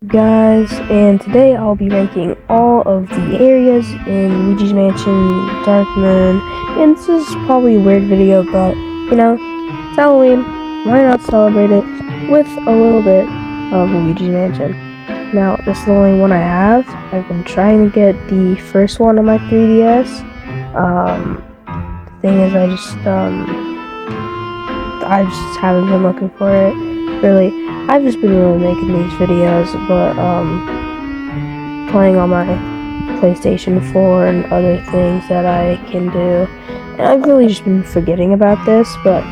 Guys, and today I'll be ranking all of the areas in Luigi's Mansion, Dark Moon, and this is probably a weird video, but, it's Halloween, why not celebrate it with a little bit of Luigi's Mansion. Now, this is the only one I have. I've been trying to get the first one on my 3DS. The thing is, I just haven't been looking for it, really. I've just been really making these videos, but playing on my PlayStation 4 and other things that I can do. And I've really just been forgetting about this, but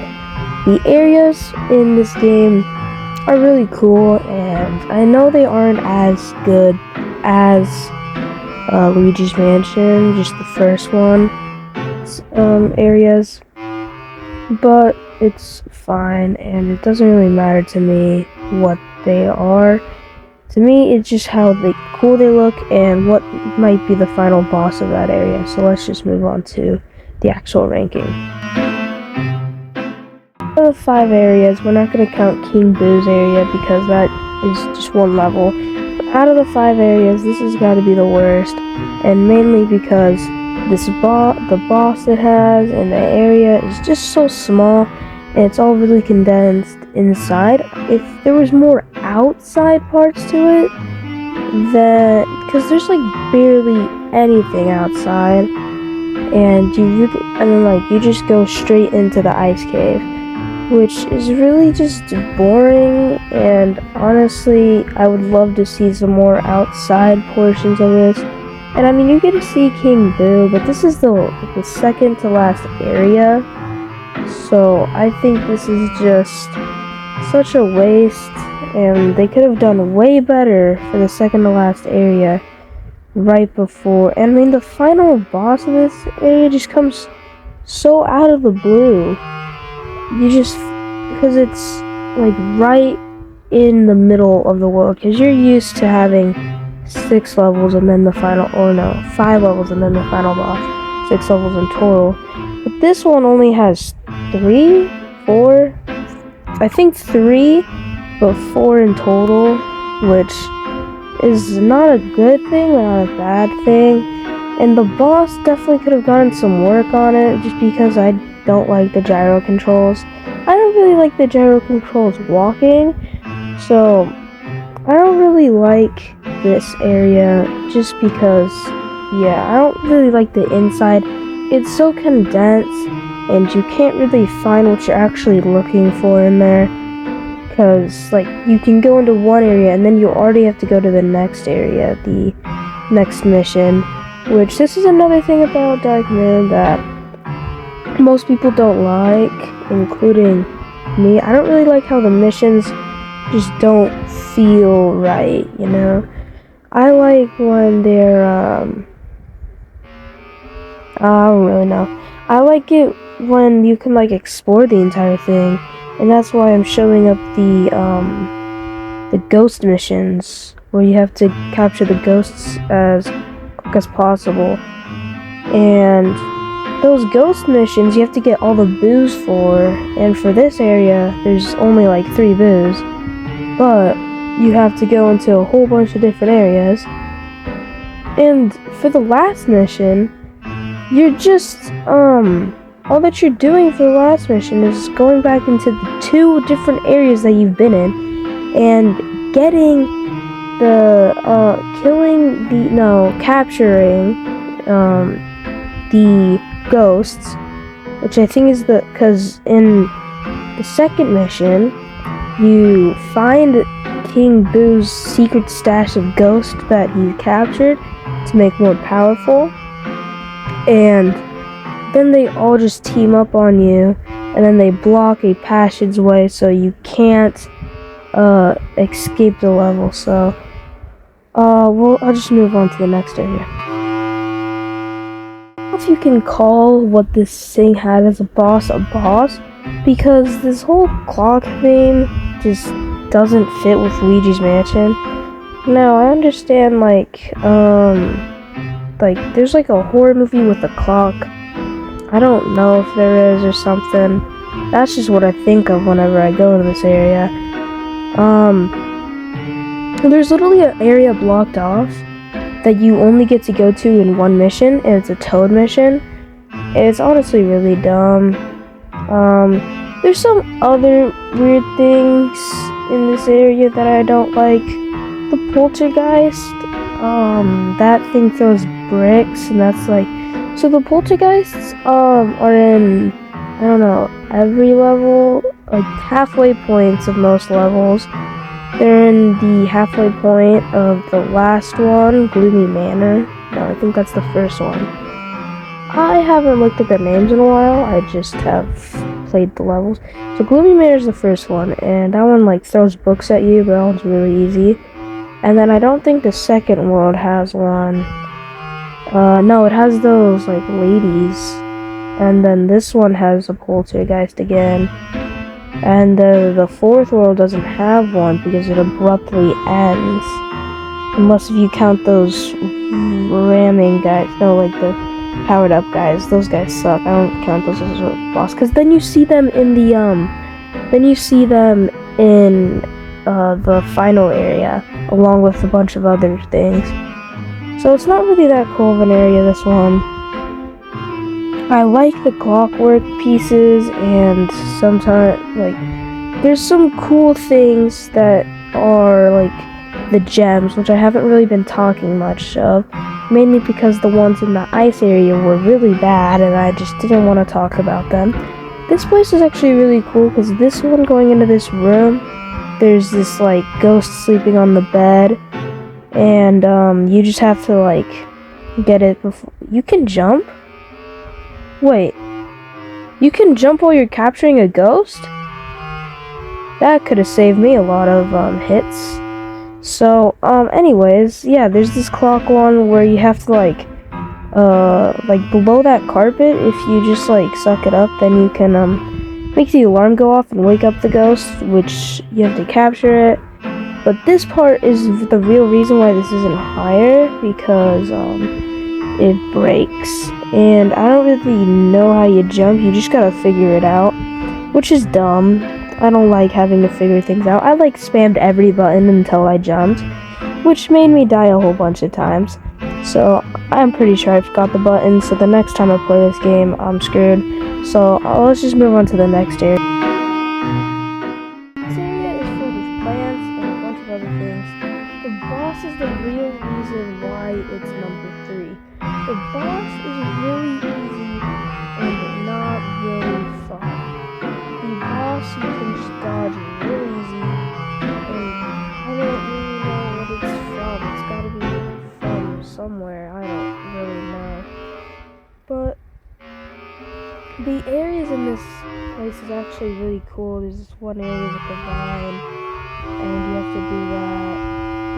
the areas in this game are really cool, and I know they aren't as good as Luigi's Mansion, just the first one areas, but it's fine, and it doesn't really matter to me what they are. To me, it's just how cool they look and what might be the final boss of that area. So let's just move on to the actual ranking. Out of the 5 areas, we're not going to count King Boo's area because that is just one level. But out of the 5 areas, this has got to be the worst, and mainly because the boss it has and the area is just so small, and it's all really condensed inside. If there was more outside parts to it, then because there's like barely anything outside, and you just go straight into the ice cave, which is really just boring. And honestly, I would love to see some more outside portions of this. And I mean, you get to see King Boo, but this is the second to last area. So I think this is just such a waste, and they could have done way better for the second to last area right before. And I mean, the final boss of this area just comes so out of the blue. Because it's like right in the middle of the world, because you're used to having 6 levels and then the final, or no, 5 levels and then the final boss. 6 levels in total. But this one only has 3, 4, I think 3, but 4 in total, which is not a good thing, but not a bad thing. And the boss definitely could have gotten some work on it, just because I don't like the gyro controls. I don't really like the gyro controls walking, so I don't really like this area, just because, I don't really like the inside. It's so condensed, and you can't really find what you're actually looking for in there, because you can go into one area and then you already have to go to the next area, the next mission, which this is another thing about Dark Moon that most people don't like, including me. I don't really like how the missions just don't feel right, I like when they're I don't really know. I like it when you can explore the entire thing, and that's why I'm showing up the ghost missions, where you have to capture the ghosts as quick as possible. And those ghost missions you have to get all the boos for, and for this area there's only 3 boos, but you have to go into a whole bunch of different areas. And for the last mission, you're just all that you're doing for the last mission is going back into the 2 different areas that you've been in and getting capturing the ghosts, which I think is because in the second mission you find King Boo's secret stash of ghosts that he captured to make more powerful, and then they all just team up on you, and then they block a passageway so you can't escape the level. So I'll just move on to the next area. I don't know if you can call what this thing had as a boss, because this whole clock thing just doesn't fit with Luigi's Mansion. Now, I understand there's a horror movie with a clock. I don't know if there is or something. That's just what I think of whenever I go to this area. There's literally an area blocked off that you only get to go to in one mission, and it's a Toad mission. It's honestly really dumb. There's some other weird things in this area that I don't like. The poltergeist, that thing throws bricks, and that's like, so the poltergeists, are in, I don't know, every level, like halfway points of most levels. They're in the halfway point of the last one, Gloomy Manor. No, I think that's the first one. I haven't looked at the names in a while, I just have played the levels. So Gloomy Manor is the first one, and that one like throws books at you, but that one's really easy. And then I don't think the second world has one. No, it has those like ladies. And then this one has a poltergeist again. And the fourth world doesn't have one because it abruptly ends. Unless if you count those ramming guys. No, like the powered up guys. Those guys suck. I don't count those as a boss. Because then you see them in the, the final area. Along with a bunch of other things. So it's not really that cool of an area, this one. I like the clockwork pieces, and sometimes, like, there's some cool things that are, like, the gems, which I haven't really been talking much of, mainly because the ones in the ice area were really bad, and I just didn't want to talk about them. This place is actually really cool, because this one going into this room, there's this, like, ghost sleeping on the bed, and, you just have to, like, get it before... You can jump? Wait, you can jump while you're capturing a ghost? That could have saved me a lot of hits. So, anyways, yeah, there's this clock one where you have to like below that carpet, if you just like suck it up, then you can make the alarm go off and wake up the ghost, which you have to capture it. But this part is the real reason why this isn't higher, because it breaks. And I don't really know how you jump, you just gotta figure it out, which is dumb. I don't like having to figure things out. I like spammed every button until I jumped, which made me die a whole bunch of times. So I'm pretty sure I forgot the button, so the next time I play this game, I'm screwed. So let's just move on to the next area. This area is filled with plants and a bunch of other things. The boss is the real reason why it's number 3. The boss is really easy and not really fun. The boss you can just dodge really easy, and I don't really know what it's from. It's gotta be from somewhere, I don't really know. But the areas in this place is actually really cool. There's this one area with the vine, and you have to do that,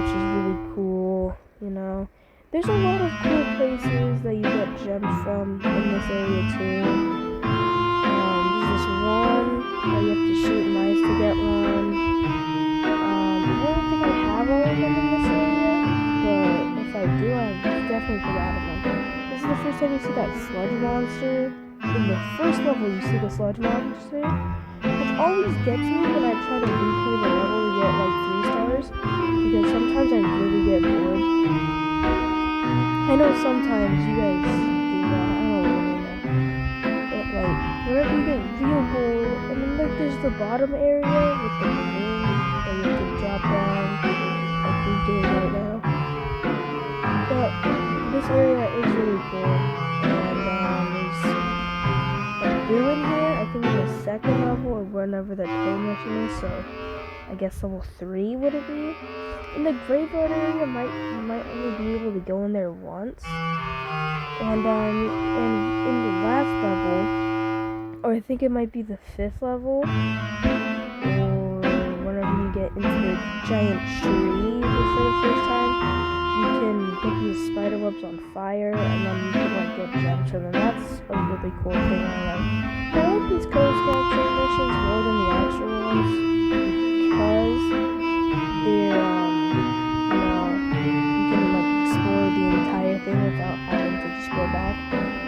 which is really cool, you know. There's a lot of cool places that you get gems from in this area too. There's this one where you have to shoot mice to get one. I don't think I have all of them in this area, but if I do, I've definitely forgot of them. This is the first time you see that sludge monster. In the first level, you see the sludge monster, which always gets me when I try to replay the level to get like 3 stars, because sometimes I really get bored. I know sometimes you guys do that, I don't really know. But like, whenever you get real bored, and then like there's the bottom area with the balloon that you have to drop down, like we're doing right now. But this area is really cool, and there's a boo in here, I think in the second level or whenever the toad mission is, so I guess level 3 would it be? In the graveyard area, you might only be able to go in there once. And in the last level, or I think it might be the 5th level, or whenever you get into the giant tree for the first time, you can get these spider webs on fire, and then you can like get gems from them. That's a really cool thing I like. I like these Coast Capture missions more than the actual ones, because they're without having to just go back.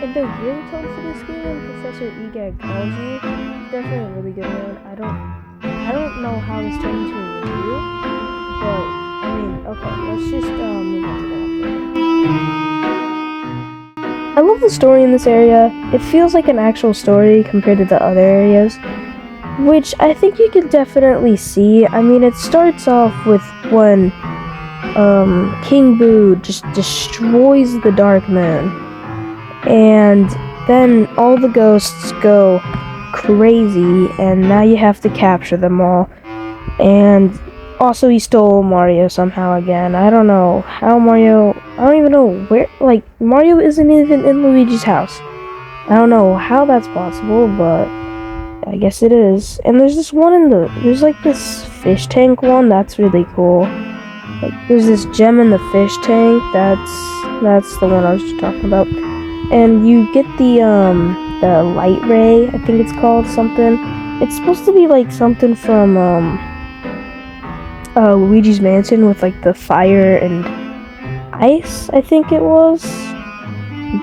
And the ringtone for this game, Professor Egag calls you, is definitely a really good one. I don't know how this turned into a review, but I Okay, let's just move on to that. I love the story in this area. It feels like an actual story compared to the other areas, which I think you can definitely see. I mean, it starts off with when King Boo just destroys the Dark Moon, and then all the ghosts go crazy, and now you have to capture them all. And also, he stole Mario somehow again. I don't know how Mario... I don't even know where... Like, Mario isn't even in Luigi's house. I don't know how that's possible, but I guess it is. And there's this one in the... There's like this fish tank one. That's really cool. Like, there's this gem in the fish tank. That's the one I was just talking about. And you get the light ray. I think it's called something. It's supposed to be like something from, Luigi's Mansion with like the fire and ice, I think it was.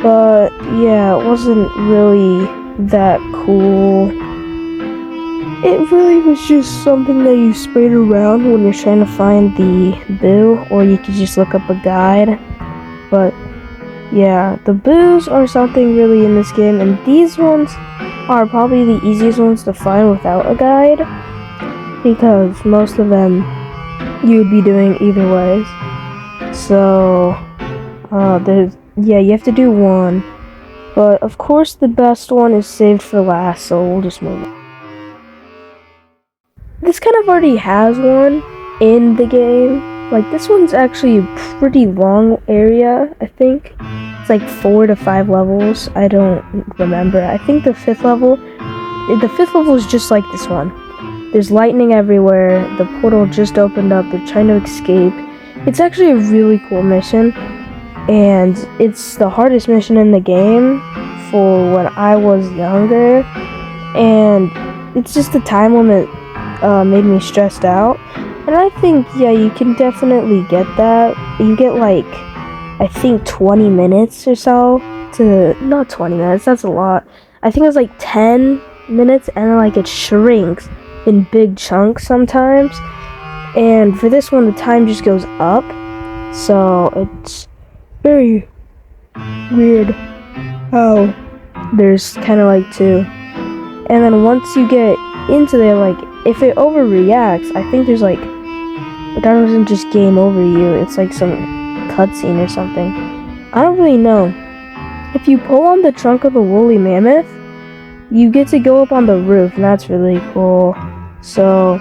But yeah, it wasn't really that cool. It really was just something that you sprayed around when you're trying to find the Boo, or you could just look up a guide. But yeah, the Boos are something really in this game, and these ones are probably the easiest ones to find without a guide, because most of them you would be doing either ways. So, you have to do one. But, of course, the best one is saved for last, so we'll just move on. This kind of already has one in the game. Like, this one's actually a pretty long area, I think. It's like 4 to 5 levels. I don't remember. I think the fifth level is just like this one. There's lightning everywhere, the portal just opened up, they're trying to escape. It's actually a really cool mission, and it's the hardest mission in the game for when I was younger, and it's just the time limit made me stressed out. And I think, yeah, you can definitely get that. You get like, I think 20 minutes or so to, not 20 minutes, that's a lot. I think it was like 10 minutes, and then like it shrinks in big chunks sometimes, and for this one the time just goes up, so it's very weird how there's kind of like two. And then once you get into there, like if it overreacts, I think there's like, that doesn't just game over you, it's like some cutscene or something. I don't really know. If you pull on the trunk of the woolly mammoth, you get to go up on the roof, and that's really cool. So,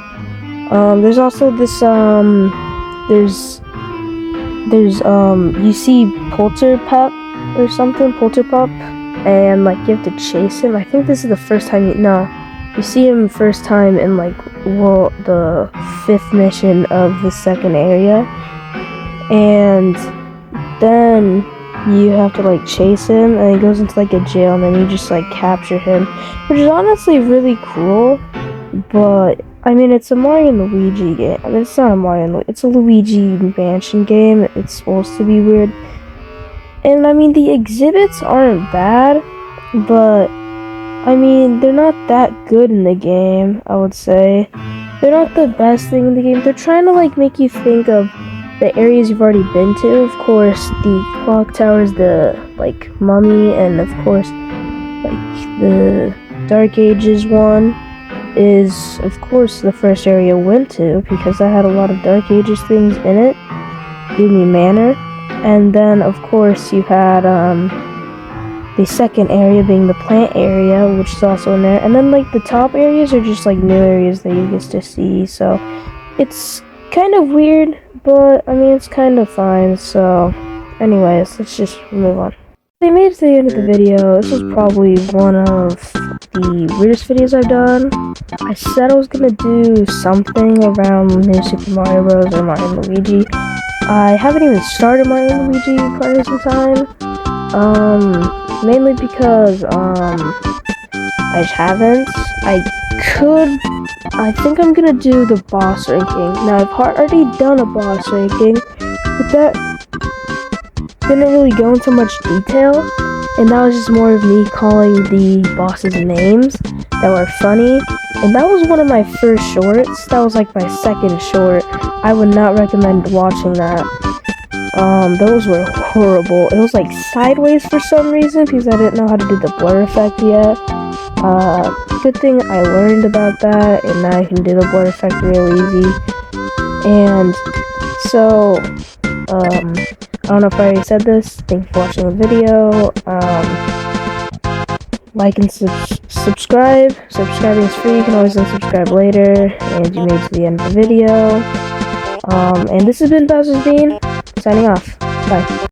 there's also this, you see Polterpup or something, Polterpup, and, like, you have to chase him. I think this is the first time you see him first time in, like, the 5th mission of the 2nd area, and then you have to like chase him, and he goes into like a jail, and then you just like capture him, which is honestly really cool. But I mean, it's a Mario and Luigi game. I mean, it's not a Mario and Luigi, it's a Luigi Mansion game. It's supposed to be weird, and I mean the exhibits aren't bad, but I mean they're not that good in the game. I would say they're not the best thing in the game. They're trying to like make you think of the areas you've already been to. Of course, the clock tower is the, like, mummy, and of course, like, the Dark Ages one is, of course, the first area I went to, because that had a lot of Dark Ages things in it, Gloomy Manor, and then, of course, you had, the second area being the plant area, which is also in there, and then, like, the top areas are just, like, new areas that you get to see, so it's kind of weird, but I mean it's kind of fine. So anyways, let's just move on. They made it to the end of the video. This was probably one of the weirdest videos I've done. I said I was gonna do something around New Super Mario Bros. Or Mario and Luigi. I haven't even started Mario and Luigi quite some time. Mainly because I just haven't. I think I'm gonna do the boss ranking. Now, I've already done a boss ranking, but that didn't really go into much detail, and that was just more of me calling the bosses names that were funny, and that was one of my first shorts. That was like my second short. I would not recommend watching that. Those were horrible. It was like sideways for some reason because I didn't know how to do the blur effect yet. Good thing I learned about that, and now I can do the blur effect real easy. And so, I don't know if I already said this. Thank you for watching the video. Like and subscribe. Subscribing is free. You can always unsubscribe later. And you made it to the end of the video. And this has been Bowser's Bean, signing off. Bye.